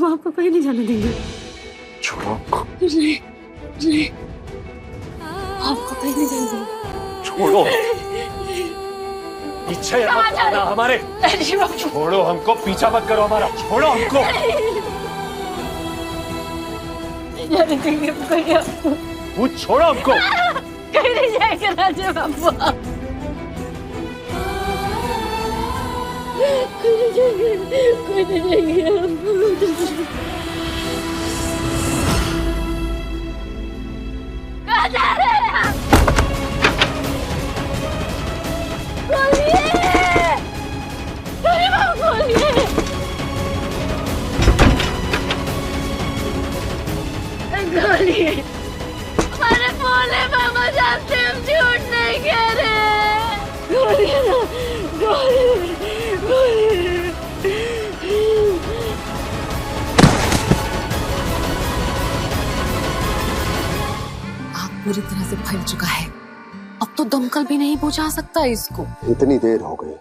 आपको कहीं नहीं जाने देंगे। छोड़ो हमको। नहीं, नहीं, आपको कहीं नहीं जाने देंगे। छोड़ो, पीछे मत आना हमारे। छोड़ो हमको, पीछा मत करो हमारा, छोड़ो हमको। जाने देंगे कहीं आपको। वो छोड़ो हमको। कहीं नहीं जाएगा राजा बाबू। कोई नहीं जाएंगे, कोई नहीं जाएंगे। कहाँ जा रहे हैं आप? खोलिए, अरे बाबू खोलिए, खोलिए। अरे बोले मामा जानते हम झूठ नहीं कह रहे। खोलिए ना, खोलिए, खोलिए। आग पूरी तरह से फैल चुका है, अब तो दमकल भी नहीं बुझा सकता इसको। इतनी देर हो गई,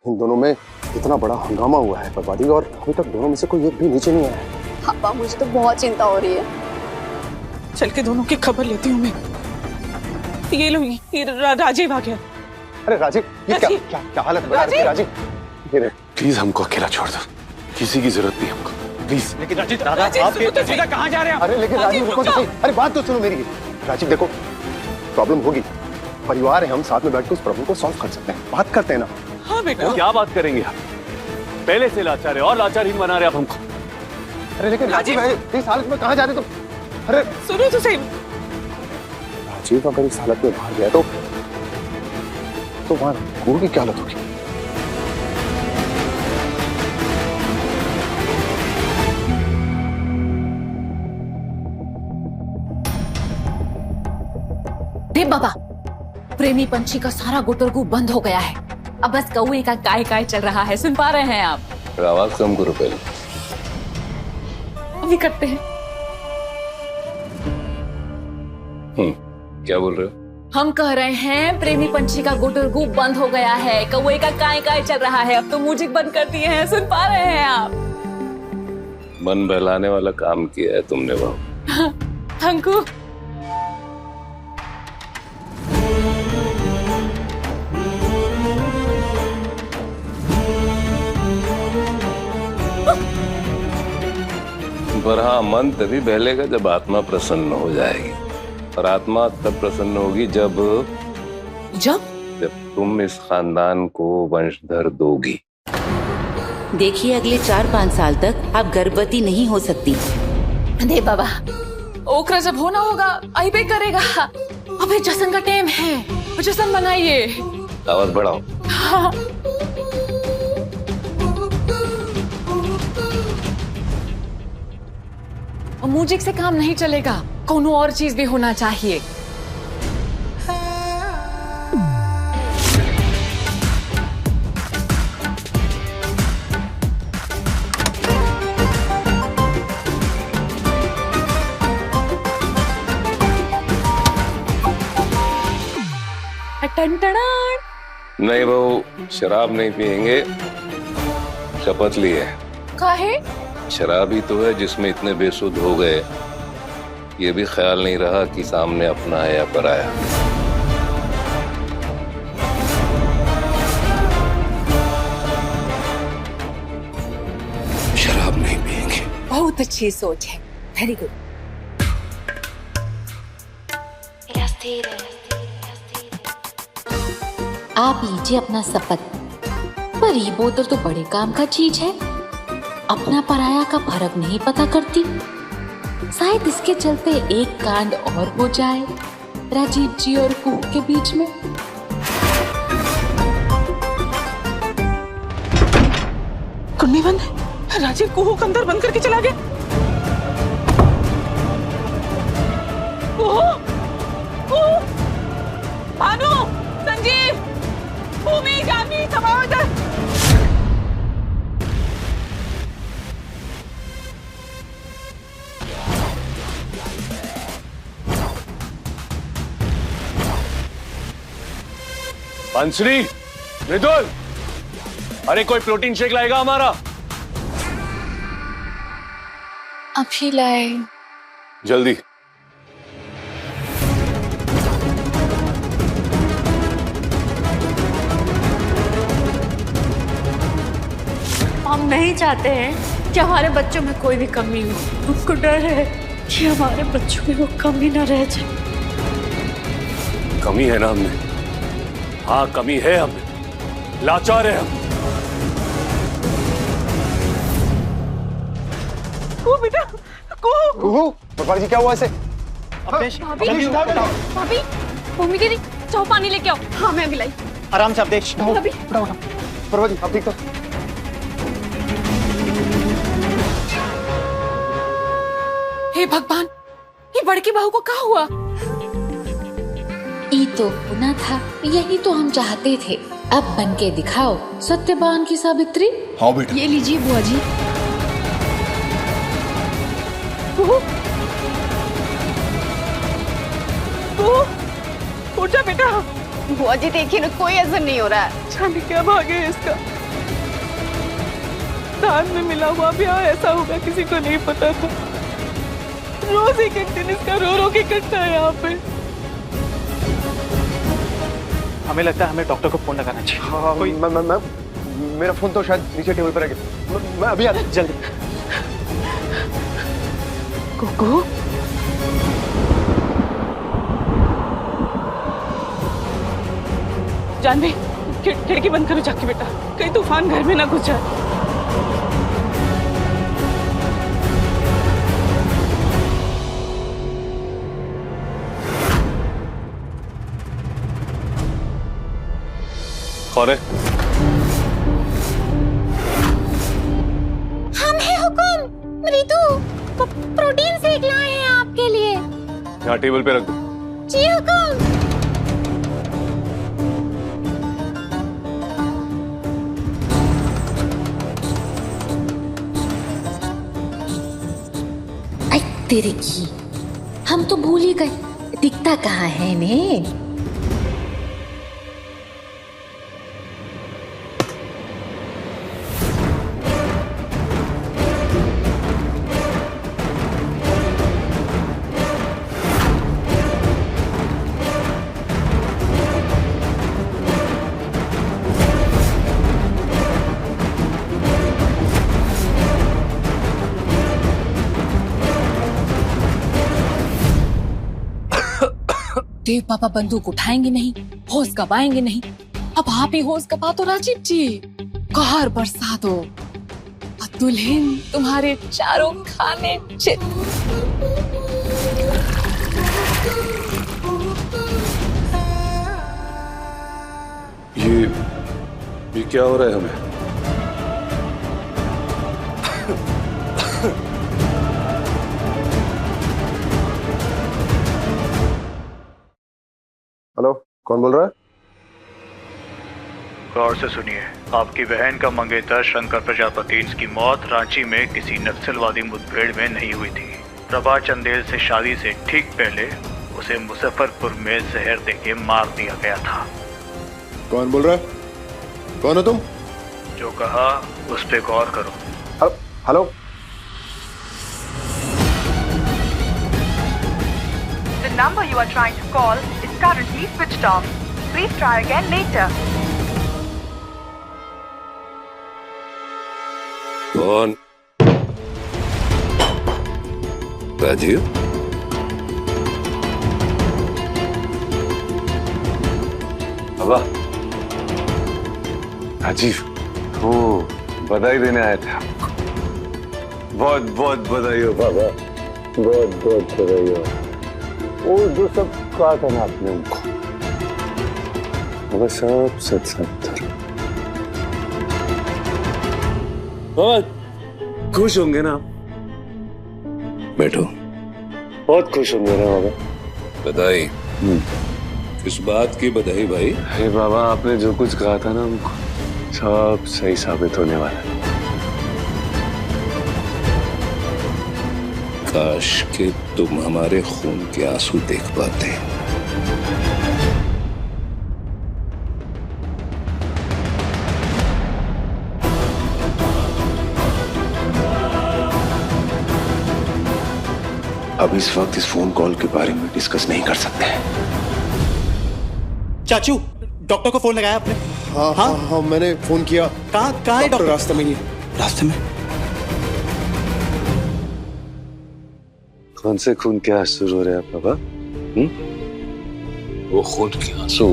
इन दोनों में इतना बड़ा हंगामा हुआ है बर्बादी, और अभी तक दोनों में से कोई एक भी नीचे नहीं आया है। पापा मुझे तो बहुत चिंता हो रही है। चल के दोनों की खबर लेती हूँ मैं। ये लो, ये राजीव आ गया। अरे राजीव, ये क्या क्या क्या हालत बना रखी है राजीव? प्लीज हमको अकेला छोड़ दो, किसी की जरूरत नहीं हमको, प्लीज। लेकिन राजीव, आप कहाँ जा रहे हैं? अरे लेकिन राजीव रुको तो सही, अरे बात तो सुनो मेरी। राजीव देखो, प्रॉब्लम होगी, परिवार है, हम साथ में बैठ के उस प्रॉब्लम को सॉल्व कर सकते हैं, बात करते हैं ना। हाँ बेटा। क्या बात करेंगे आप? पहले से लाचार है और लाचारहीन बना रहे आप हमको। अरे लेकिन राजीव इस हालत में कहाँ जा रहे तुम? अरे सुनो तो सही। राजीव अगर इस हालत में बाहर गया तो वहां गुरु की क्या हालत होगी? देव बाबा, प्रेमी पंछी का सारा गुटरगू बंद हो गया है, अब बस कौए का काय काय चल रहा है। सुन पा रहे हैं आप? आवाज कम करो पहले। अभी करते हैं। क्या बोल रहे हो? हम कह रहे हैं प्रेमी पंछी का गुटरगू बंद हो गया है, कौए का काय काय चल रहा है, अब तो म्यूजिक बंद कर दिए हैं। सुन पा रहे हैं आप? मन बहलाने वाला काम किया है तुमने बहू। अंकु, पर हाँ, मन तभी बहलेगा जब आत्मा प्रसन्न हो जाएगी, और आत्मा तब प्रसन्न होगी जब तुम इस खानदान को वंशधर दोगी। देखिए, अगले 4-5 साल तक आप गर्भवती नहीं हो सकती। देव बाबा, ओकरा जब होना होगा अबे करेगा। अबे जश्न का टाइम है, जश्न मनाइए। आवाज बढ़ाओ। हाँ। म्यूजिक से काम नहीं चलेगा, कोनो और चीज भी होना चाहिए। नहीं बहू, शराब नहीं पिएंगे, शपथ ली है। काहे? शराब ही तो है जिसमें इतने बेसुध हो गए, ये भी ख्याल नहीं रहा कि सामने अपना है या पराया। शराब नहीं पिएंगे। बहुत अच्छी सोच है, वेरी गुड। आप लीजिए अपना शपथ, पर ये बोतल तो बड़े काम का चीज है, अपना पराया का फर्क नहीं पता करती। शायद इसके चलते एक कांड और हो जाए राजीव जी और कुक के बीच में। कुंडी बंद है, राजीव कुहू को अंदर बंद करके चला गया। भानु, संजीव, भूमि, जानवी, सब आओ इधर। बंसरी, मृदुल, अरे कोई प्रोटीन शेक लाएगा हमारा? अभी लाए। जल्दी। हम नहीं चाहते हैं कि हमारे बच्चों में कोई भी कमी हो। हमको डर है कि हमारे बच्चों में वो कमी न रह जाए। कमी है ना हमें? हाँ कमी है हमें, लाचार है हम। को बेटा को पटवारी जी क्या हुआ इसे? भाभी, भूमि दीदी जाओ पानी लेके आओ। हाँ मैं अभी लाई। आराम से अवधेश। पटवारी जी आप ठीक तो? हे भगवान, ये बड़की बहू को क्या हुआ? ई तो होना था, यही तो हम चाहते थे। अब बन के दिखाओ सत्यवान की सावित्री। हाँ बेटा। ये लीजिए बुआ जी। उठ जा बेटा। बुआ जी देखिए ना, कोई असर नहीं हो रहा है। जाने क्या भागे है इसका। दान में मिला हुआ ब्याह ऐसा होगा किसी को नहीं पता था। रोज एक दिन इसका रो रो के कटता है यहाँ पे। हमें लगता है हमें डॉक्टर को फोन लगाना चाहिए। हाँ कोई मेरा फोन तो शायद नीचे टेबल पर है। मैं अभी आता हूं। जल्दी। कोको जानवी, खिड़की बंद करो जाके बेटा, कहीं तूफान घर में ना घुस जाए। कौन है? हम है हुकुम। रितु प्रोटीन शेक लाए हैं आपके लिए। यहाँ टेबल पे रख दो। जी हुकुम। आई तेरे की, हम तो भूल ही गए, दिखता कहाँ है ने। देव पापा बंदूक उठाएंगे नहीं, होश गवाएंगे नहीं। अब आप ही होश गवा दो राजीव जी, कहर बरसा दो और दुल्हन तुम्हारे चारों खाने ये क्या हो रहा है हमें? हेलो, कौन बोल रहा है? गौर से सुनिए। आपकी बहन का मंगेतर शंकर प्रजापति, इसकी मौत रांची में किसी नक्सलवादी मुठभेड़ में नहीं हुई थी। प्रभा चंदेल से शादी से ठीक पहले उसे मुजफ्फरपुर में जहर देके मार दिया गया था। कौन बोल रहा है? कौन हो तुम? जो कहा उस पे गौर करो। Hello. The number you are trying to call is currently switched off. Please try again later. कौन? राजीव? बाबा। राजीव, वो बधाई देने आया था। बहुत बहुत बधाई हो बाबा, बहुत बहुत बधाई हो। वो जो सब कहा था ना आपने उनको, वो सब सच सच था। बहुत खुश होंगे ना आप? बैठो। बहुत खुश होंगे ना बाबा? बधाई। किस बात की बधाई भाई? अरे बाबा, आपने जो कुछ कहा था ना हमको, सब सही साबित होने वाला है। काश कि तुम हमारे खून के आंसू देख पाते। अब इस वक्त इस फोन कॉल के बारे में डिस्कस नहीं कर सकते हैं। चाचू, डॉक्टर को फोन लगाया आपने? हाँ हाँ हाँ, मैंने फोन किया। कहाँ है डॉक्टर? रास्ते में ही। रास्ते में? कौन से खून के आंसू रो रहे हैं बाबा? वो खून के आंसू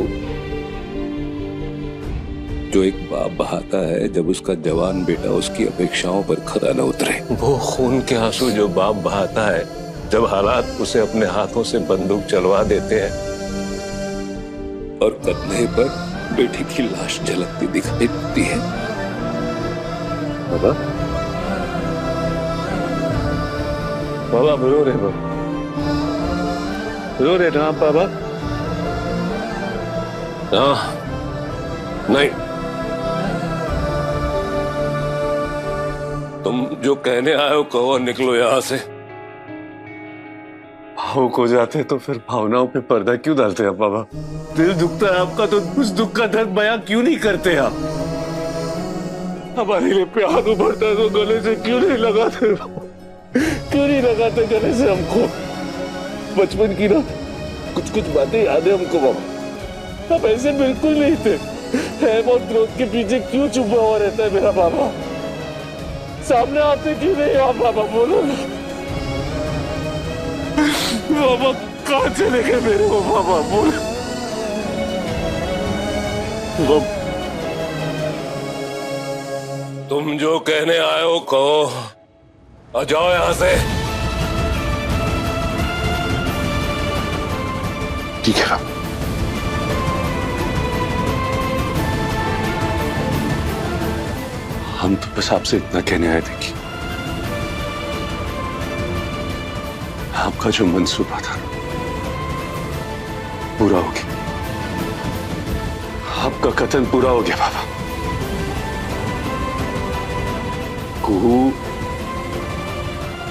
जो एक बाप बहाता है जब उसका जवान बेटा उसकी अपेक्षाओं पर खरा न उतरे। वो खून के आंसू जो बाप बहाता है जब हालात उसे अपने हाथों से बंदूक चलवा देते हैं और कंधे पर बेटी की लाश झलकती दिखाई देती है। बाबा बाबा रो रहे हो? रो रहे ना बाबा? नहीं, तुम जो कहने आए हो कहो, निकलो यहां से। भावुक हो जाते तो फिर भावनाओं पे पर्दा क्यों डालते हैं बाबा? दिल दुखता है आपका तो उस दुख का दर्द बयां क्यों नहीं करते आप? हमारे लिए प्यार उभरता है तो गले से क्यों नहीं लगाते? क्यों नहीं लगाते गले से हमको? बचपन की ना कुछ कुछ बातें याद है हमको बाबा। आप ऐसे बिल्कुल नहीं थे। हैम और क्रोध के पीछे क्यों छुपा हुआ रहता है मेरा बाबा? सामने आते क्यों नहीं आप बाबा? बोलो ना बाबा, कहाँ चले गए मेरे को बाबा? बोलो। तुम जो कहने आए हो कहो, आ जाओ यहां से। ठीक है। हम तो बस आपसे इतना कहने आए थे कि आपका जो मंसूबा था पूरा हो गया। आपका कथन पूरा हो गया बाबा। कुहू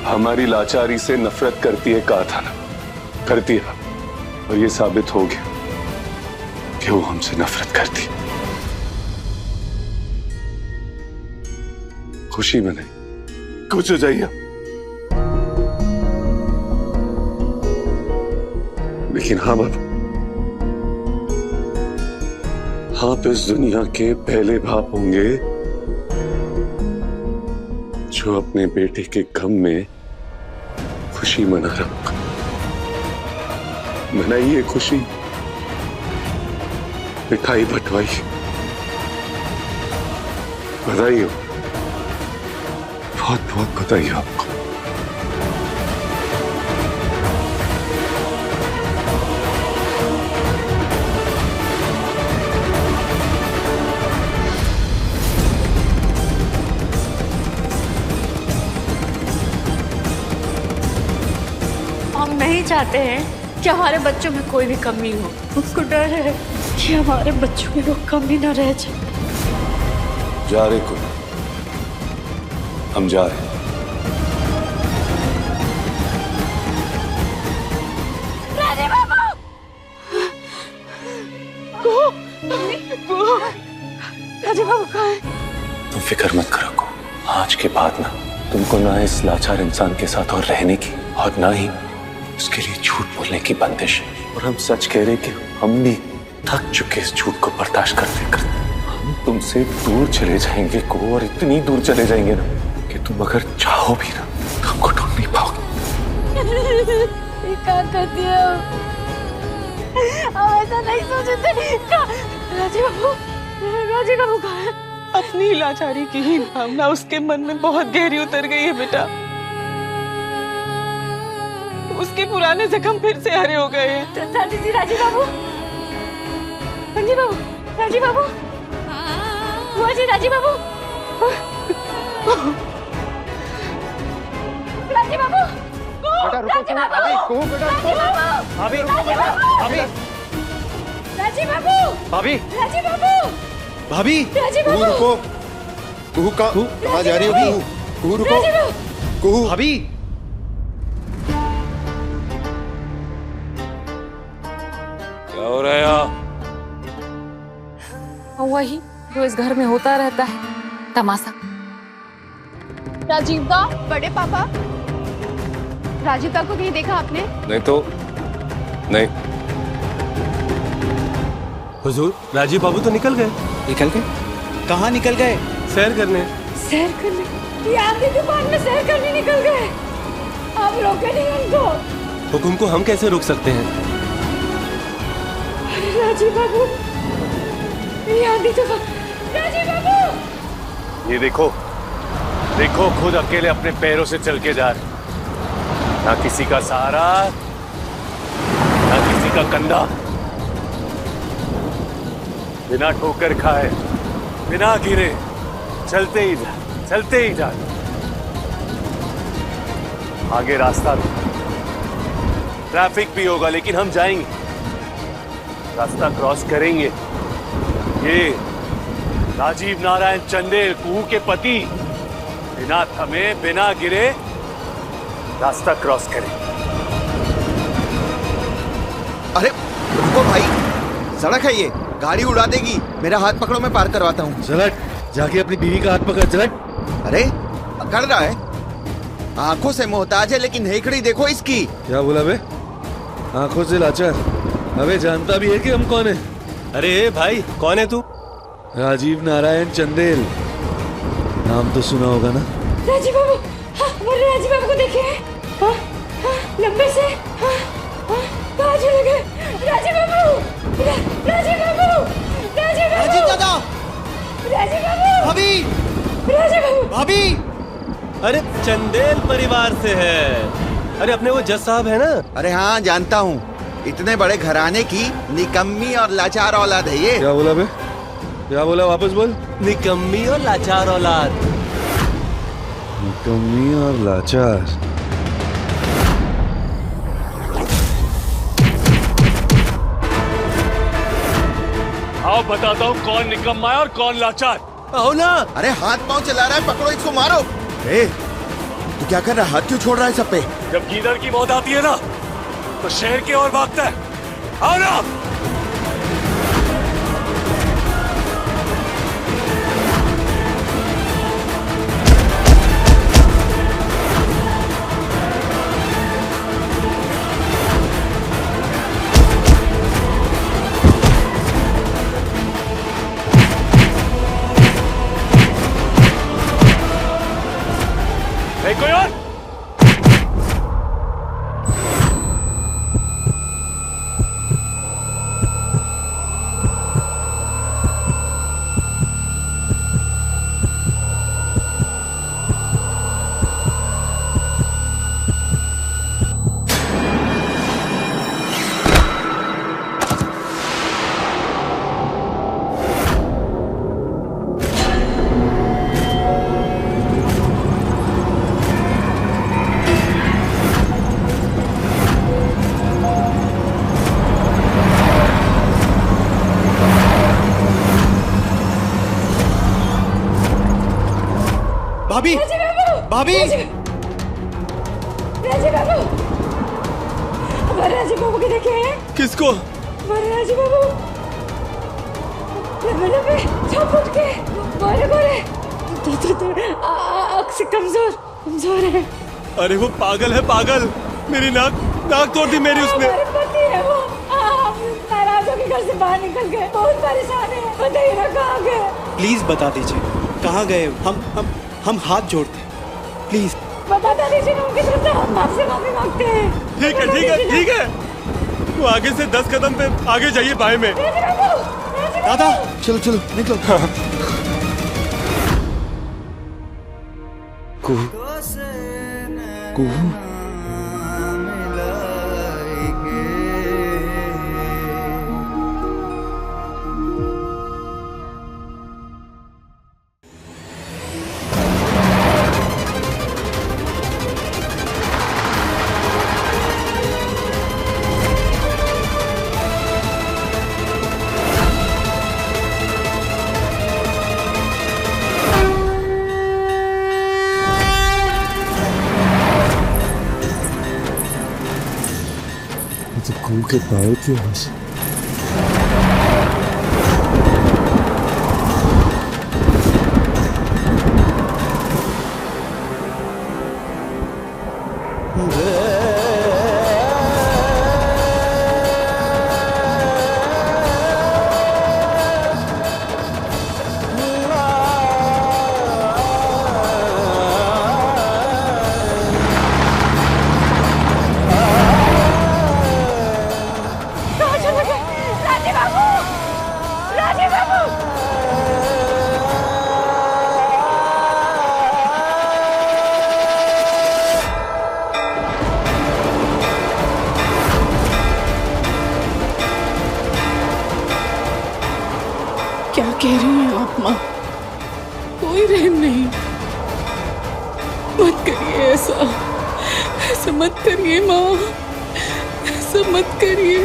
हमारी लाचारी से नफरत करती है कहा था ना, करती है, और ये साबित हो गया कि वो हमसे नफरत करती है। खुशी में नहीं, कुछ हो जाइए, लेकिन हाँ बाबा, आप इस दुनिया के पहले बाप होंगे जो अपने बेटे के गम में खुशी मना रहा होगा। मनाइए खुशी, मिठाई बंटवाइए, बधाई हो, बहुत बहुत बधाई हो आपको। हम नहीं चाहते हैं कि हमारे बच्चों में कोई भी कमी हो। उसको डर है कि हमारे बच्चों में वो कमी ना रह जाए। जा रहे को, हम जा रहे हैं। राजी बाबू! राजी बाबू कहाँ है? तुम फिक्र मत करो को, आज के बाद ना तुमको ना इस लाचार इंसान के साथ और रहने की और ना ही उसके लिए झूठ बोलने की बंदिश है। और हम सच कह रहे कि हम भी थक चुके इस झूठ को बर्दाश्त करते करते। हम तुमसे दूर चले जाएंगे को, और इतनी दूर चले जाएंगे ना कि तुम अगर चाहो भी ना तो हमको ढूंढ नहीं पाओगे। क्या करती है? हम ऐसा नहीं सोचे थे। राजी बाबू कहाँ है? अपनी लाचारी की ही भावना उसके मन में बहुत गहरी उतर गई है बेटा। उसके पुराने जख्म फिर से हरे हो गए हैं। राजी बाबू, राजी बाबू, बुआ जी, राजी बाबू, राजी बाबू, बेटा रुको, बेटा रुको। भाभी, भाभी, राजी बाबू, भाभी, राजी बाबू, भाभी, राजी बाबू, रुको। कुहू कहाँ जा रही हो? कुहू रुको, कुहू। भाभी, क्या हो रहा है यहाँ? वही जो इस घर में होता रहता है, तमाशा। राजीव दा, बड़े पापा, राजीव को कहीं देखा आपने? नहीं तो नहीं। हुजूर, राजीव बाबू तो निकल गए। निकल गए? कहाँ निकल गए? सैर करने। सैर करने? ये आधी दुकान में सैर करने निकल गए। आप रोके नहीं उनको। हुकुम को हम कैसे रोक सकते हैं? राजीव बाबू, ये आधी दुकान। राजीव बाबू, ये देखो, देखो खुद अकेले अपने पैरों से चल के जा रहे, ना किसी का सहारा, ना किसी का कंधा, बिना ठोकर खाए, बिना गिरे, चलते ही जा, चलते ही जा। आगे रास्ता ट्रैफिक भी होगा लेकिन हम जाएंगे, रास्ता क्रॉस करेंगे। ये राजीव नारायण चंदेल, कुहू के पति, बिना थमे, बिना गिरे रास्ता क्रॉस करें। अरे रुको भाई, सड़क है ये, गाड़ी उड़ा देगी। मेरा हाथ पकड़ो, मैं पार करवाता हूँ। झलट, जाके अपनी बीवी का हाथ पकड़। झलट। अरे पकड़ रहा है, आंखों से मोहताज है लेकिन हेकड़ी देखो इसकी। क्या बोला बे? आंखों से लाचार। अबे जानता भी है कि हम कौन है? अरे भाई, कौन है तू? राजीव नारायण चंदेल, नाम तो सुना होगा ना? राजीव बाबू, हाँ, हमारे राजीव बाबू को देखे हैं? हाँ, हाँ, लंबे से, हाँ, हाँ, बाजू लगे। राजीव बाबू, राजीव बाबू, राजीव बाबू, राजीव दादा, राजीव बाबू, भाभी, राजीव बाबू, भाभी। अरे चंदेल परिवार से है। अरे अपने वो जज साहब है ना? अरे हाँ जानता हूँ, इतने बड़े घराने की निकम्मी और लाचार औलाद है ये। क्या बोला बे? क्या बोला? वापस बोल। निकम्मी और लाचार औलाद। निकम्मी और लाचार। आओ बताता हूँ कौन निकम्मा है और कौन लाचार। आओ ना। अरे हाथ पांव चला रहा है, पकड़ो इसको, मारो। ए, तू क्या कर रहा है? हाथ क्यों छोड़ रहा है सब पे? जब गीदड़ की मौत आती है ना तो शेर की ओर भागता है। आओ ना। कोई और? भाभी, भाभी, राजीव बाबू, हमारे राजीव बाबू को देखे हैं? किसको? हमारे राजीव बाबू, लंबे लंबे, छाप उठ के, गोरे गोरे, आँख से कमजोर कमजोर है। अरे वो पागल है, पागल। मेरी नाक तोड़ दी मेरी उसने। हमारे पति है वो। नाराज होकर घर से बाहर निकल गए, बहुत परेशान है। बताइए ना कहाँ गए? प्लीज बता दीजिए कहाँ गए? हम हाथ जोड़ते हैं, प्लीज बता दीजिए ना, उनकी तरफ से हम आपसे माफी मांगते हैं। ठीक है, ठीक है, ठीक है। वो आगे से 10 कदम पे आगे जाइए, बाएं में। दादा चलो चलो निकलो। कुहू, कुहू। कुहू के पाए की आवाज। क्या कह रही हैं आप माँ? कोई रहम नहीं। मत करिए ऐसा, ऐसा मत करिए माँ, ऐसा मत करिए।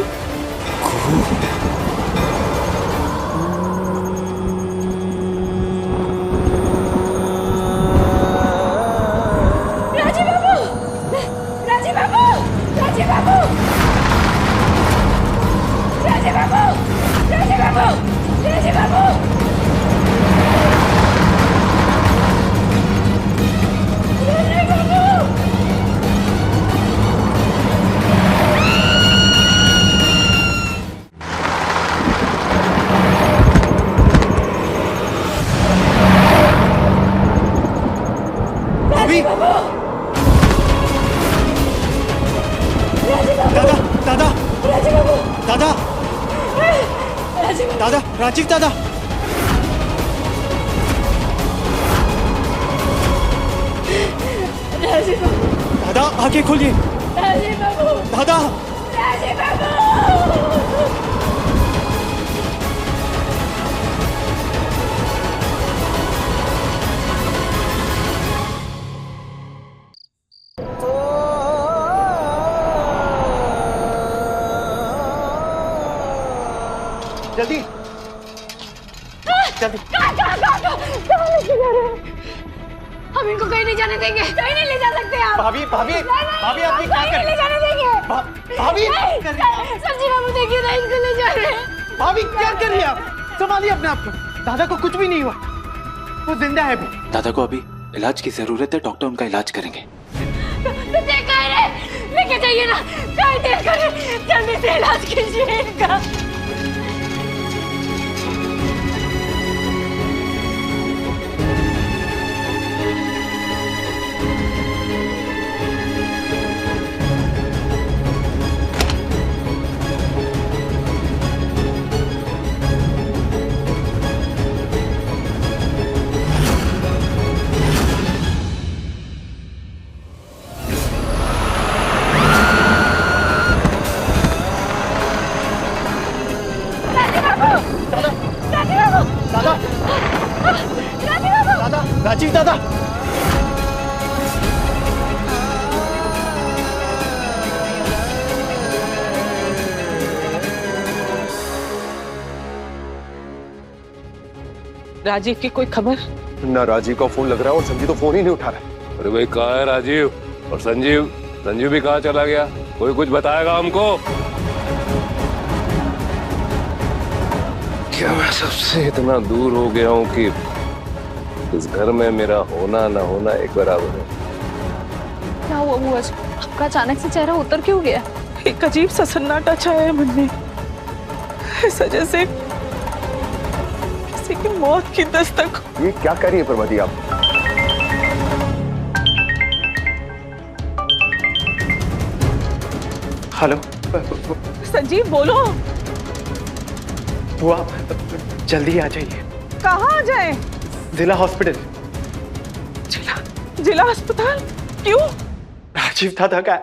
राजीव बाबू, राजीव बाबू, राजीव बाबू, राजीव बाबू, राजीव बाबू, राजीव बाबू। राजीव दादा, राजीव बाबू, दादा आंखें खोलिए। राजीव बाबू, दादा, राजीव बाबू। जल्दी जल्दी। हम इनको कहीं नहीं जाने देंगे, कहीं नहीं ले जा सकते आप। भाभी भाभी भाभी, आप ये क्या कर रही हैं? ले जाने देंगे भाभी, संजीव बाबू देखिए ना, इनको ले जा रहे हैं। भाभी क्या कर रही हैं आप? संभालिए अपने आप को। दादा को कुछ भी नहीं हुआ, वो जिंदा है। दादा को अभी इलाज की जरूरत है, डॉक्टर उनका इलाज करेंगे। लेके जाइए ना, कहीं देर करें, जल्दी से इलाज कीजिए इनका। राजीव दादा, राजीव की कोई खबर? ना राजीव का फोन लग रहा है और संजीव तो फोन ही नहीं उठा रहा। अरे भाई कहाँ है राजीव? और संजीव भी कहाँ चला गया? कोई कुछ बताएगा हमको? क्या मैं सबसे इतना दूर हो गया हूँ कि इस घर में मेरा होना ना होना एक बराबर है? क्या हुआ बुआ जी? आपका अचानक से चेहरा उतर क्यों गया? एक अजीब सा सन्नाटा छाया है मन में, ऐसा जैसे किसी की मौत की दस्तक। ये क्या कर रही है प्रभाती आप? हेलो संजीव बोलो। वो आप जल्दी आ जाइए। कहाँ आ जाए? जिला हॉस्पिटल। जिला अस्पताल? क्यों? राजीव दादा का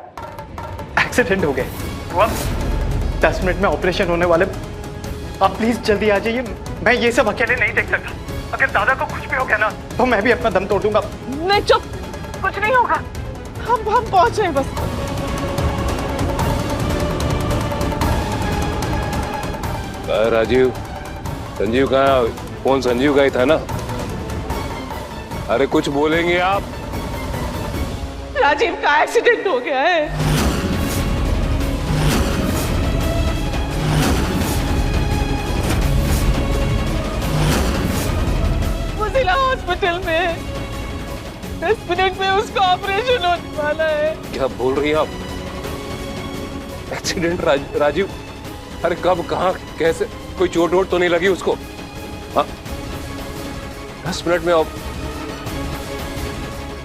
एक्सीडेंट हो गया। वो अब 10 मिनट में ऑपरेशन होने वाले। आप प्लीज जल्दी आ जाइए, मैं ये सब अकेले नहीं देख सकता। अगर दादा को कुछ भी हो गया ना तो मैं भी अपना दम तोड़ दूंगा। नहीं चुप, कुछ नहीं होगा, हम पहुंच रहे बस। राजीव, संजीव कहाँ? फोन संजीव का ही था ना? अरे कुछ बोलेंगे आप? राजीव का एक्सीडेंट हो गया है। वो जिला हॉस्पिटल में 10 मिनट में उसका ऑपरेशन होने वाला है। क्या बोल रही हैं आप? एक्सीडेंट? राजीव? अरे कब, कहाँ, कैसे? कोई चोट वोट तो नहीं लगी उसको? हाँ, 10 मिनट में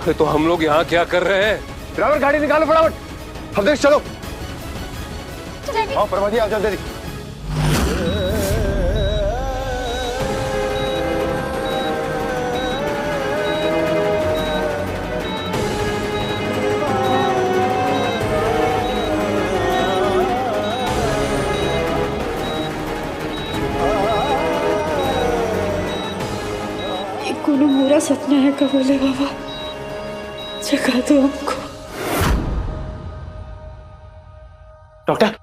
अरे तो हम लोग यहाँ क्या कर रहे हैं? ड्राइवर गाड़ी निकालो फटाफट, हम देख चलो। हाँ प्रभाती आप जल्दी। कोनो बुरा सपना है का बोले बाबा, जगा दो हमको। डॉक्टर,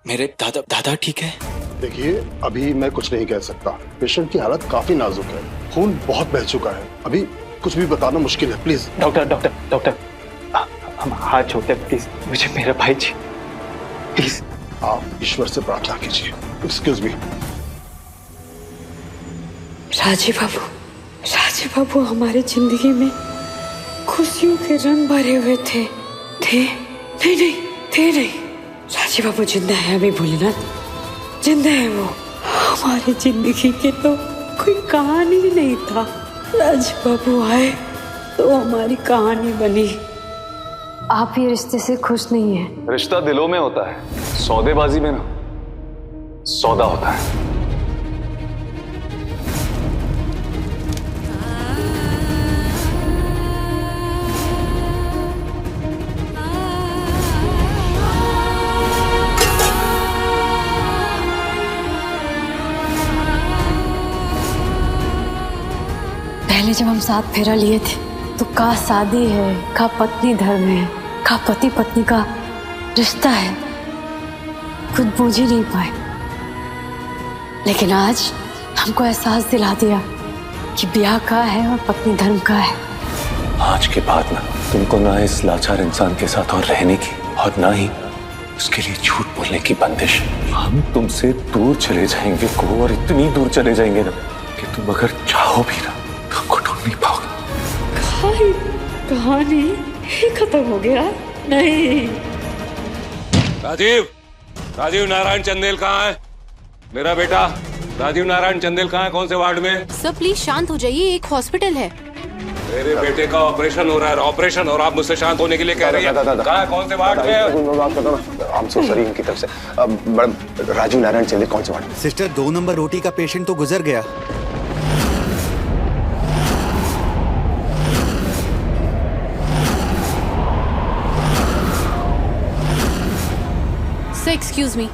मेरे दादा ठीक है? देखिए, अभी मैं कुछ नहीं कह सकता। पेशेंट की हालत काफी नाजुक है, खून बहुत बह चुका है, अभी कुछ भी बताना मुश्किल है। प्लीज डॉक्टर, हम हाथ जोड़ते हैं, प्लीज मुझे मेरा भाई जी, प्लीज। आप ईश्वर से प्रार्थना कीजिए। Excuse me. राजीव बाबू हमारे जिंदगी में खुशियों के रंग भरे हुए थे। नहीं, राजीव बाबू जिंदा है, अभी भोलेनाथ जिंदा है। वो हमारी जिंदगी के तो कोई कहानी ही नहीं था। राजीव बाबू आए तो हमारी कहानी बनी। आप ये रिश्ते से खुश नहीं है? रिश्ता दिलों में होता है, सौदेबाजी में ना सौदा होता है। पहले जब हम साथ फेरा लिए थे तो का शादी है, का पत्नी धर्म है, का पति पत्नी का रिश्ता है, खुद बूझ ही नहीं पाए। लेकिन आज हमको एहसास दिला दिया कि ब्याह का है और पत्नी धर्म का है। आज के बाद ना तुमको ना इस लाचार इंसान के साथ और रहने की और ना ही उसके लिए झूठ बोलने की बंदिश। हम तुमसे दूर चले जाएंगे को, और इतनी दूर चले जाएंगे ना कि तुम अगर चाहो भी ना तो हमको ढूंढ नहीं पाओगे। कहानी ही खत्म हो गया? नहीं। राजीव नारायण चंदेल कहाँ है? मेरा बेटा राजीव नारायण चंदेल कहाँ है? कौन से वार्ड में? सर प्लीज शांत हो जाइए, एक हॉस्पिटल है। मेरे बेटे का ऑपरेशन हो रहा है, ऑपरेशन, और आप मुझसे शांत होने के लिए कह रही हैं? कहाँ है, कौन से वार्ड में? आई एम सो सॉरी इनकी तरफ से। मैडम, राजीव नारायण चंदेल कौन से वार्ड? सिस्टर, 2 नंबर रोटी का पेशेंट तो गुजर गया। सर एक्सक्यूज मी,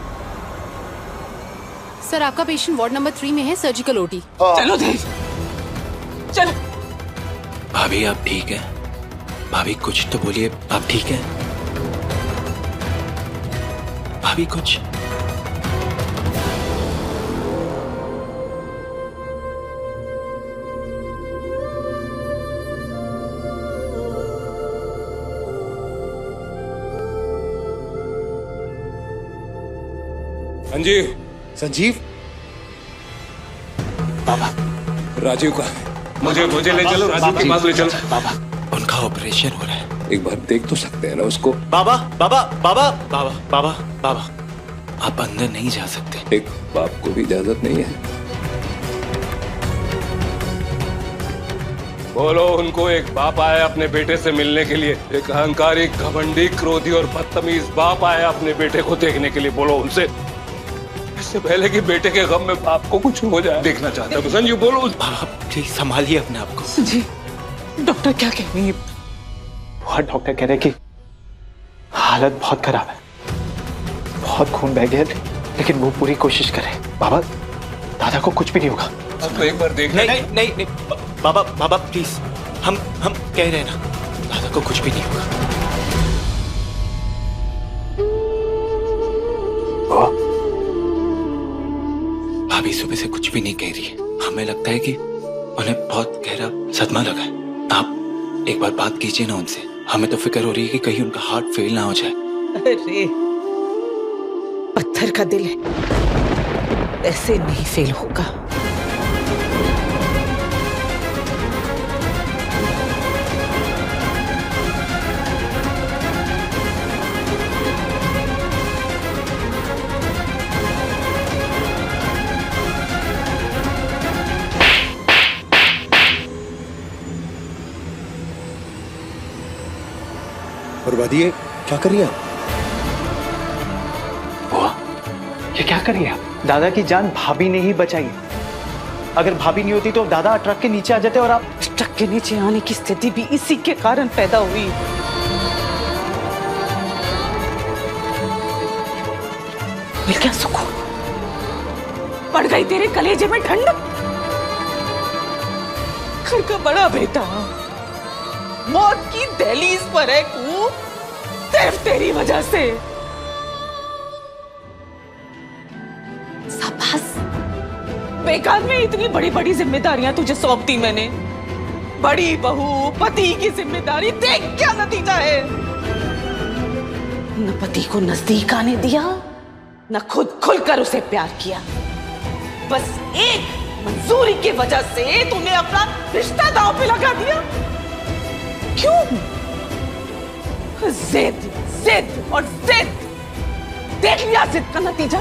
सर आपका पेशेंट वार्ड नंबर 3 में है, सर्जिकल ओटी। चलो देव, चलो। भाभी आप ठीक है? भाभी कुछ तो बोलिए, आप ठीक है? भाभी कुछ? संजीव बाबा, राजीव का मुझे ले चलो, राजीव के पास ले चलो। बाबा, उनका ऑपरेशन हो रहा है, एक बार देख तो सकते हैं ना उसको। बाबा, आप अंदर नहीं जा सकते। एक बाप को भी इजाजत नहीं है। बोलो उनको, एक बाप आया अपने बेटे से मिलने के लिए, एक अहंकारी, घमंडी, क्रोधी और बदतमीज बाप आया अपने बेटे को देखने के लिए। बोलो उनसे, इससे पहले कि बेटे के गम में बाप को कुछ हो जाए। देखना चाहता हूँ। संजीव बोलो। बाबा प्लीज संभालिए अपने आप को। संजीव, डॉक्टर क्या कह रही है? बहुत डॉक्टर कह रहे कि हालत बहुत खराब है, बहुत खून बह गया, लेकिन वो पूरी कोशिश करे। बाबा, दादा को कुछ भी नहीं होगा। अब तो एक बार देखना। नहीं बाबा प्लीज, हम कह रहे हैं ना, दादा को कुछ भी नहीं होगा। भाभी सुबह से कुछ भी नहीं कह रही है। हमें लगता है कि उन्हें बहुत गहरा सदमा लगा है। आप एक बार बात कीजिए ना उनसे। हमें तो फिक्र हो रही है कि कहीं उनका हार्ट फेल ना हो जाए। अरे पत्थर का दिल है, ऐसे नहीं फेल होगा। बर्बादी है, क्या कर रही है? ये क्या कर रही है? दादा की जान भाभी ने ही बचाई। अगर भाभी नहीं होती तो दादा ट्रक के नीचे आ जाते, और आप ट्रक के नीचे आने की स्थिति भी इसी के कारण पैदा हुई। मिल क्या सुकून, पड़ गई तेरे कलेजे में ठंडक। घर का बड़ा बेटा मौत की दहलीज पर है कू, सिर्फ तेरी वजह से। शाबाश, बेकार में इतनी बड़ी बड़ी जिम्मेदारियां तुझे सौंप दी मैंने। बड़ी बहू, पति की जिम्मेदारी, देख क्या नतीजा है। न पति को नजदीक आने दिया, न खुद खुलकर उसे प्यार किया। बस एक मंजूरी की वजह से तूने अपना रिश्ता दांव पे लगा दिया। क्यों? जिद, जिद और जिद। देख लिया जिद का नतीजा।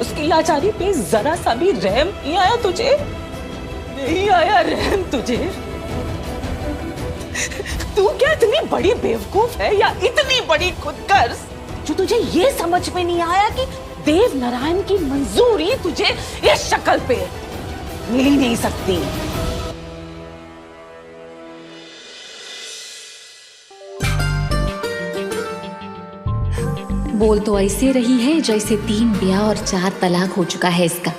उसकी लाचारी पे जरा सा भी रहम नहीं आया तुझे? नहीं आया रहम तुझे? तू क्या इतनी बड़ी बेवकूफ है या इतनी बड़ी खुदगर्ज जो तुझे ये समझ में नहीं आया कि देव नारायण की मंजूरी तुझे इस शक्ल पे मिल ही नहीं सकती। बोल तो ऐसे रही है जैसे 3 ब्याह और 4 तलाक हो चुका है इसका।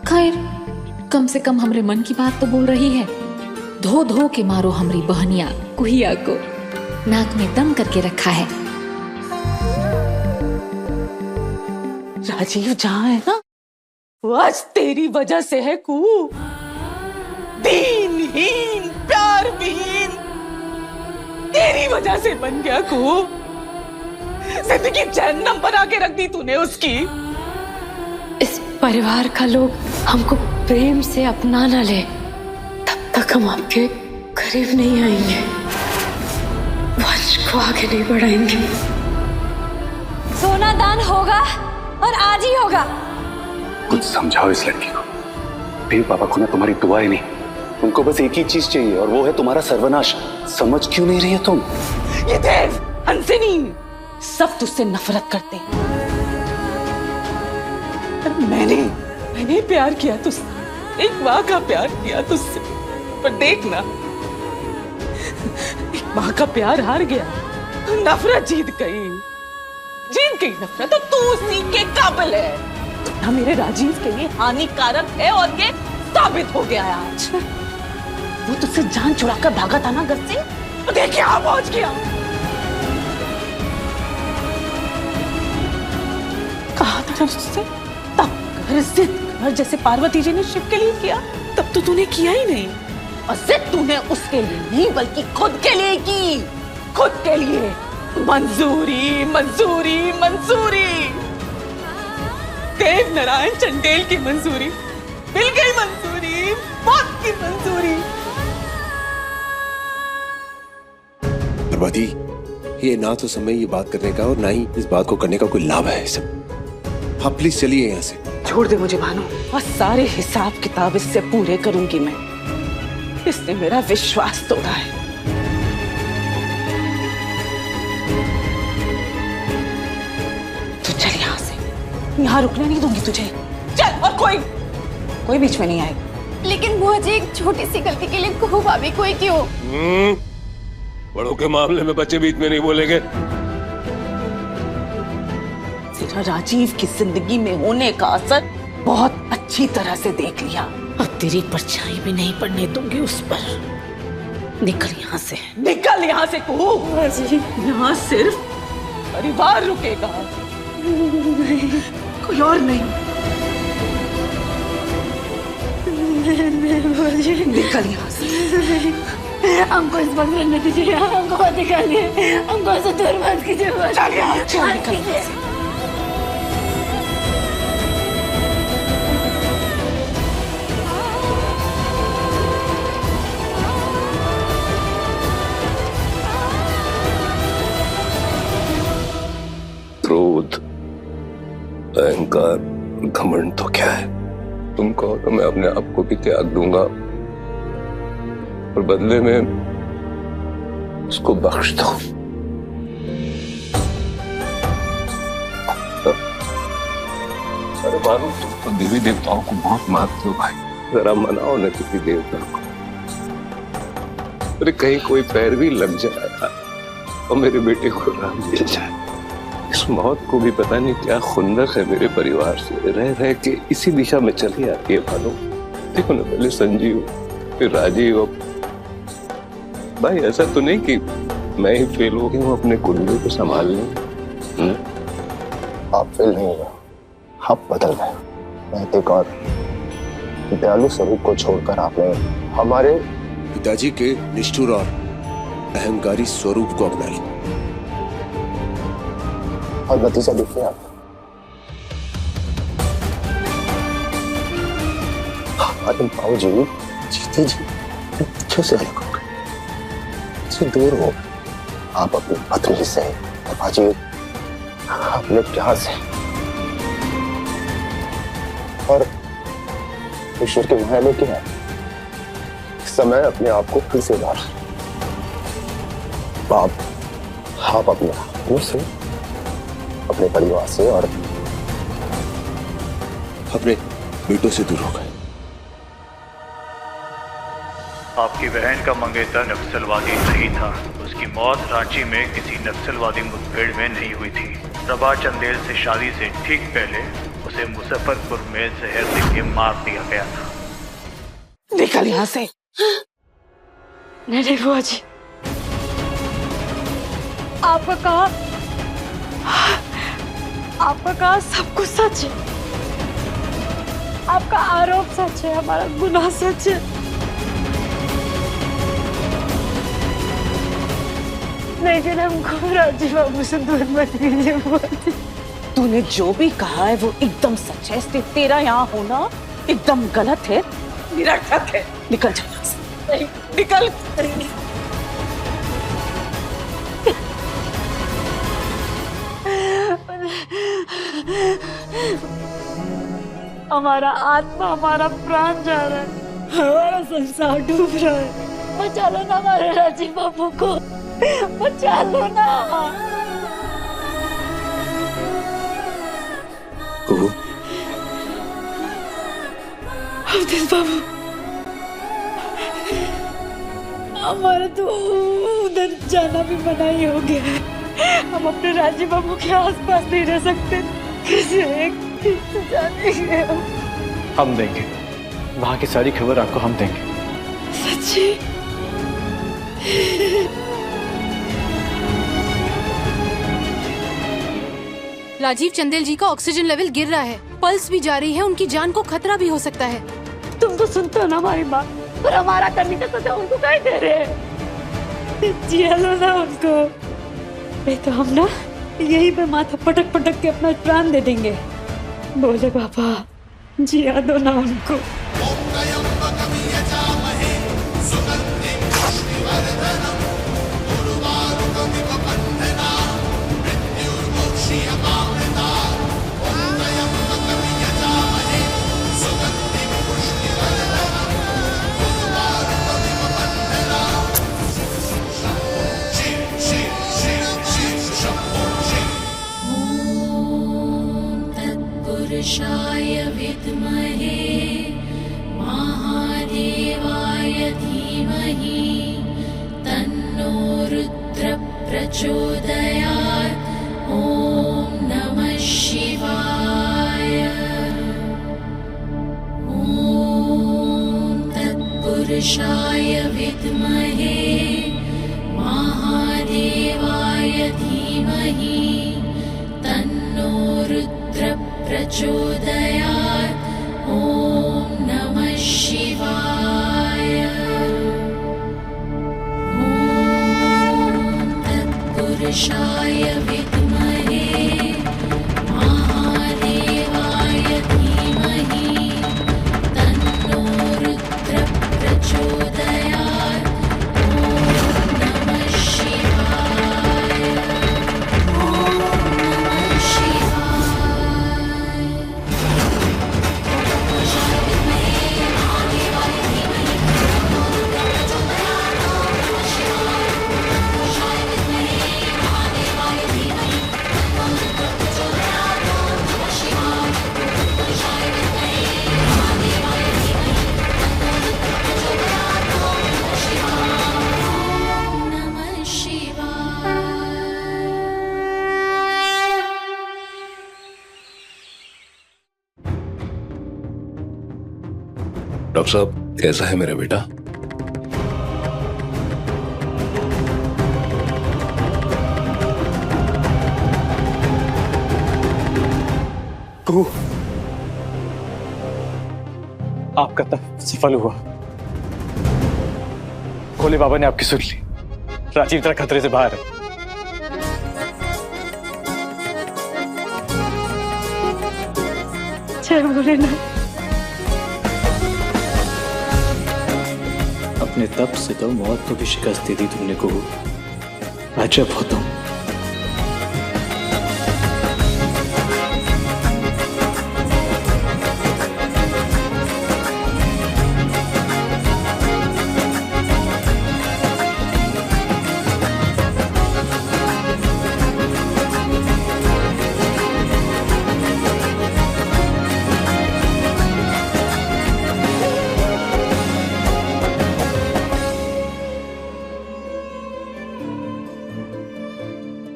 खैर, कम से कम हमरे मन की बात तो बोल रही है। धो धो के मारो हमरी बहनिया कुहिया को, नाक में दम करके रखा है। राजीव जहां है ना, वो आज तेरी वजह से है कू। दीनहीन, प्यार विहीन, तेरी वजह से बन गया कू। जिंदगी जहन्नम बना के रख दी तूने उसकी। इस परिवार का लोग हमको प्रेम से अपना ना ले, तब तक हम आपके करीब नहीं आएंगे, वंश को आगे नहीं बढ़ाएंगे। सोना दान होगा और आज ही होगा। कुछ समझाओ इस लड़की को। फिर पापा को ना तुम्हारी दुआएं नहीं, उनको बस एक ही चीज चाहिए और वो है तुम्हारा सर्वनाश। समझ क्यों नहीं रही है तुम? ये देव, हंसिनी, सब तुझसे नफरत करते हैं। मैंने प्यार किया तुझसे, एक माँ का प्यार किया तुझसे, पर देखना, एक माँ का प्यार हार गया, नफरत जीत गई नफरत। तो तू उसी के काबिल है ना, मेरे राजीव के लिए हानिकारक है और ये साबित हो गया है आज। वो तुझसे जान छुड़ाकर भागा था ना घर से, तो देखिए आप पहुंच गया। कहा था तुझसे तब कर, जिद कर, जैसे पार्वती जी ने शिव के लिए किया, तब तो तूने किया ही नहीं। और जिद तूने उसके लिए नहीं बल्कि खुद के लिए की, खुद के लिए। मंजूरी, मंजूरी, मंजूरी। देव नारायण चंडेल की मंजूरी मिल गई, मंजूरी, मौत की मंजूरी। पार्वती, ये ना तो समय ये बात करने का और ना ही इस बात को करने का कोई लाभ है सब। आप प्लीज चलिए यहाँ से। छोड़ दे मुझे भानु, और सारे हिसाब किताब इससे पूरे करूंगी मैं। इसने मेरा विश्वास तोड़ा है। तू चल यहाँ से, यहाँ रुकने नहीं दूंगी तुझे। चल, और कोई बीच में नहीं आएगा। लेकिन बुआ जी, एक छोटी सी गलती के लिए को भाभी कोई क्यों? बड़ों के मामले में बच्चे बीच में नहीं बोलेंगे। तेरा राजीव की जिंदगी में होने का असर बहुत अच्छी तरह से देख लिया। अब तेरी परछाई भी नहीं पड़ने दूंगी उस पर। निकल यहाँ से, निकल यहाँ से कुहू। यहाँ सिर्फ परिवार रुकेगा, कोई और नहीं। निकल यहाँ से। हमको इस वक्त रहने दीजिए, हमको निकालिए, हमको ऐसे दूर मत कीजिए। चल निकल यहाँ से। क्रोध, अहंकार, घमंड तो क्या है? तुम कहो तो मैं अपने आप को भी त्याग दूंगा और बदले में उसको बख्श दो। अरे मानो, तुम तो देवी देवताओं को बहुत मानते हो भाई, जरा मनाओ न किसी देवता को। अरे कहीं कोई पैर भी लग जाए और मेरे बेटे को राम मिल जाए। इस मौत को भी पता नहीं क्या खुंदक है मेरे परिवार से, रह रह के इसी दिशा में चली आती है। मानो देखो ना, पहले संजीव फिर राजीव। भाई ऐसा तो नहीं कि मैं ही फेल हो गया हूँ अपने कुंडली को संभालने। आप फेल नहीं हुए, आप बदल गए। नैतिक और दयालु स्वरूप को छोड़कर आपने हमारे पिताजी के निष्ठुर और अहंकारी स्वरूप को अपना लिया और नतीजा देखिए आप। हमारे बाबूजी जीते जी बच्चों से अलग हो गए, से दूर हो गए। आप अपनी पत्नी से, बाबाजी अपने प्यार से और ईश्वर के माया में क्या है, समय अपने आप को फिर से उधार। आप अपने आप से, अपने परिवार से और अपने बेटों से दूर हो गए। आपकी बहन का मंगेतर नक्सलवादी नहीं था। उसकी मौत रांची में किसी नक्सलवादी मुठभेड़ में नहीं हुई थी। प्रभा चंदेल से शादी से ठीक पहले उसे मुजफ्फरपुर में जहर देके मार दिया गया था। निकल यहाँ से। नहीं बुआ जी, आपका कहा सब कुछ सच है। आपका आरोप सच है, हमारा गुनाह सच है। लेकिन हमको राजीव बाबू से दूर मत कीजिए बुआ जी। तूने जो भी कहा है वो एकदम सच है, इसलिए तेरा यहाँ होना एकदम गलत है, निरर्थक है। निकल जा यहाँ से, निकल। हमारा आत्मा, हमारा प्राण जा रहा है, हमारा संसार डूब रहा है। बचा लो ना हमारे राजीव बाबू को, बचा लो ना। अवधेश बाबू, हमारा तो उधर जाना भी मना ही हो गया है। हम अपने राजीव बाबू के आसपास नहीं रह सकते। किसी एक से जानेंगे हम देंगे, वहाँ की सारी खबर आपको हम देंगे। सच्ची? राजीव चंदेल जी का ऑक्सीजन लेवल गिर रहा है, पल्स भी जा रही है, उनकी जान को खतरा भी हो सकता है। तुम तो सुनते हो ना हमारी बात, पर हमारा करने का सजा उनको कहीं दे रहे हैं। जिया लो ना उनको, नहीं तो हम ना यही पे माथा पटक पटक के अपना प्राण दे देंगे। बोले पापा, जिया दो ना उनको। पुरुषाय विद्महे महादेवाय धीमहि तन्नो रुद्र प्रचोदयात्। ॐ नमः शिवाय। ॐ तत्पुरुषाय विद्महे महादेवाय धीमहि तन्नो रुद्र प्रचोदयात्। ॐ नमः शिवाय। ॐ तत्पुरुषाय विद्महे महादेवाय धीमहि तन्नो रुद्र प्रचोदयात्। ॐ नमः शिवाय। ॐ नमः शिवाय। महादेवाय धीमहि डॉक्टर साहब कैसा है मेरा बेटा? कुहू, आपका तब सफल हुआ। भोले बाबा ने आपकी सुन ली। राजीव जरा खतरे से बाहर है। जय भोलेनाथ। अपने तप से तो मौत को भी शिकस्त दे दी तुमने कुहू। अजब हो तुम।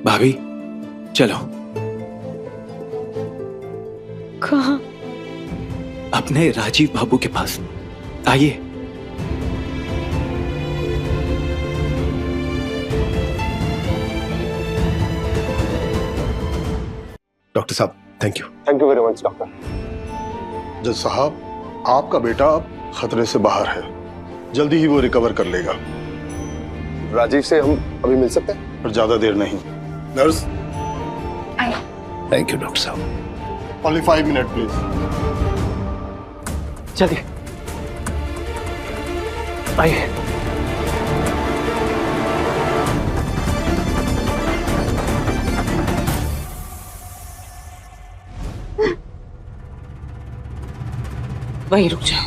भाभी चलो। कहाँ? अपने राजीव बाबू के पास आइए। डॉक्टर साहब thank you very much doctor. जज साहब, आपका बेटा अब खतरे से बाहर है, जल्दी ही वो रिकवर कर लेगा। राजीव से हम अभी मिल सकते हैं? पर ज्यादा देर नहीं। नर्स। थैंक यू डॉक्टर साहब। Only 5 minute please. चलिए आइए। वहीं रुक जाओ।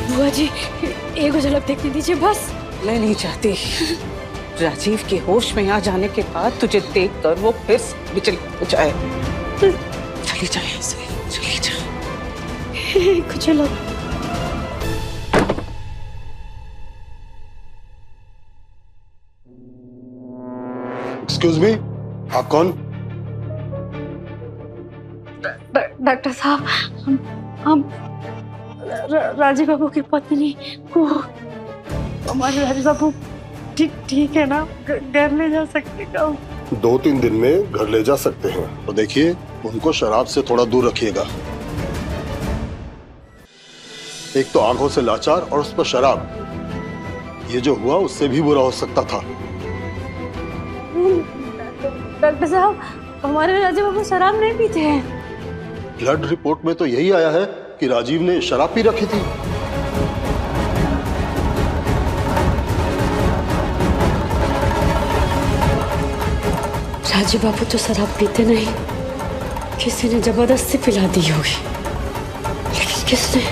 बुआ जी, एक झलक देखने दीजिए बस। मैं नहीं चाहती। राजीव के होश में आ जाने के बाद तुझे देखकर वो फिर विचलित हो जाए। चली जाए यहाँ से, चली जा। कुछ लोग एक्सक्यूज मी, आप कौन? डॉक्टर साहब, हम राजीव बाबू की पत्नी को, हमारे राजीव बाबू ठीक है ना? घर ले जा सकते क्या? 2-3 दिन में घर ले जा सकते हैं। तो देखिए, उनको शराब से थोड़ा दूर रखिएगा। एक तो आंखों से लाचार और उस पर शराब। ये जो हुआ उससे भी बुरा हो सकता था। डॉक्टर साहब, हमारे राजीव बाबू शराब नहीं पीते हैं। ब्लड रिपोर्ट में तो यही आया है कि राजीव ने शराब पी रखी थी। राजीव बाबू तो शराब पीते नहीं, किसी ने जबरदस्ती पिला दी होगी। लेकिन किसने?